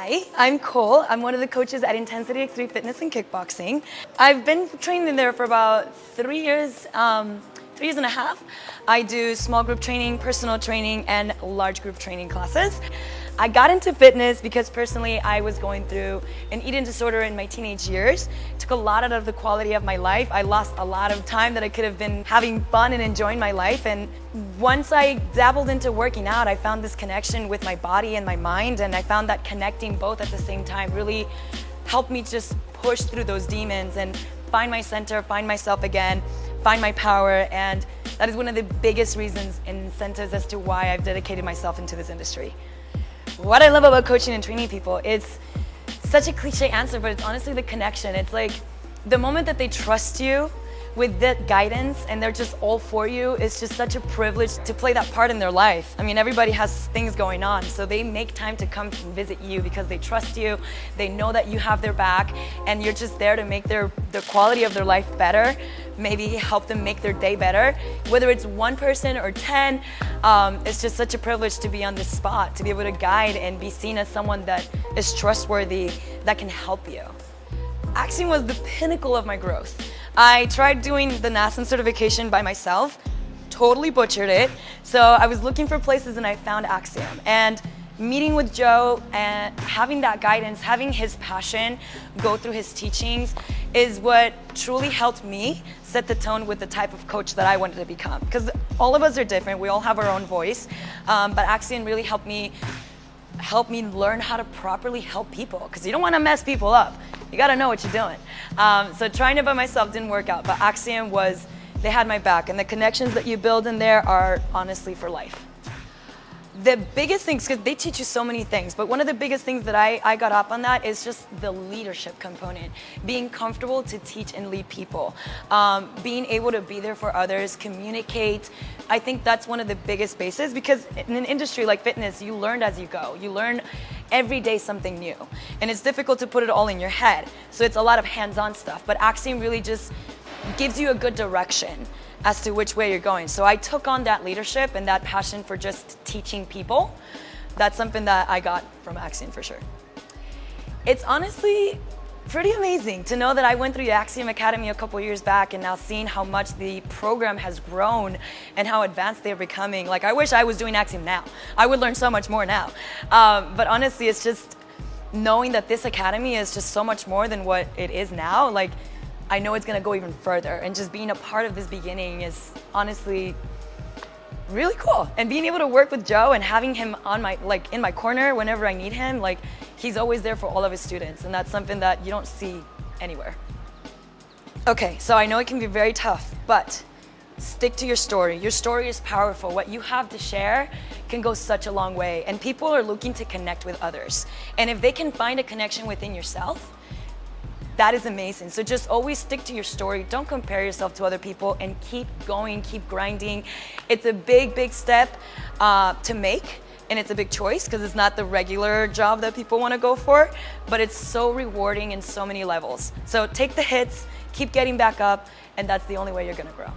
Hi, I'm Cole. I'm one of the coaches at Intensity X3 Fitness and Kickboxing. I've been training there for about 3 years, 3 years and a half. I do small group training, personal training, and large group training classes. I got into fitness because personally I was going through an eating disorder in my teenage years. It took a lot out of the quality of my life. I lost a lot of time that I could have been having fun and enjoying my life. And once I dabbled into working out, I found this connection with my body and my mind, and I found that connecting both at the same time really helped me just push through those demons and find my center, find myself again, find my power. And that is one of the biggest reasons and incentives as to why I've dedicated myself into this industry. What I love about coaching and training people, it's such a cliche answer, but it's honestly the connection. It's like the moment that they trust you with that guidance and they're just all for you, it's just such a privilege to play that part in their life. I mean, everybody has things going on, so they make time to come and visit you because they trust you, they know that you have their back, and you're just there to make the quality of their life better, maybe help them make their day better. Whether it's one person or 10, it's just such a privilege to be on this spot, to be able to guide and be seen as someone that is trustworthy, that can help you. Axiom was the pinnacle of my growth. I tried doing the NASM certification by myself, totally butchered it. So I was looking for places and I found Axiom. And meeting with Joe and having that guidance, having his passion go through his teachings is what truly helped me set the tone with the type of coach that I wanted to become. Because all of us are different, we all have our own voice, but Axiom really helped me learn how to properly help people, because you don't want to mess people up. You got to know what you're doing. So trying it by myself didn't work out, but Axiom they had my back, and the connections that you build in there are honestly for life. The biggest things, because they teach you so many things, but one of the biggest things that I got up on that is just the leadership component. Being comfortable to teach and lead people. Being able to be there for others, communicate. I think that's one of the biggest bases, because in an industry like fitness, you learn as you go. You learn every day something new. And it's difficult to put it all in your head. So it's a lot of hands-on stuff, but Axiom really just gives you a good direction as to which way you're going. So I took on that leadership and that passion for just teaching people. That's something that I got from Axiom for sure. It's honestly pretty amazing to know that I went through the Axiom Academy a couple years back, and now seeing how much the program has grown and how advanced they're becoming. Like, I wish I was doing Axiom now. I would learn so much more now. But honestly, it's just knowing that this academy is just so much more than what it is now. Like, I know it's gonna go even further, and just being a part of this beginning is honestly really cool. And being able to work with Joe and having him on in my corner whenever I need him, he's always there for all of his students, and that's something that you don't see anywhere. Okay, so I know it can be very tough, but stick to your story. Your story is powerful. What you have to share can go such a long way, and people are looking to connect with others. And if they can find a connection within yourself, that is amazing. So just always stick to your story. Don't compare yourself to other people, and keep going, keep grinding. It's a big, big step to make, and it's a big choice because it's not the regular job that people want to go for, but it's so rewarding in so many levels. So take the hits, keep getting back up, and that's the only way you're gonna grow.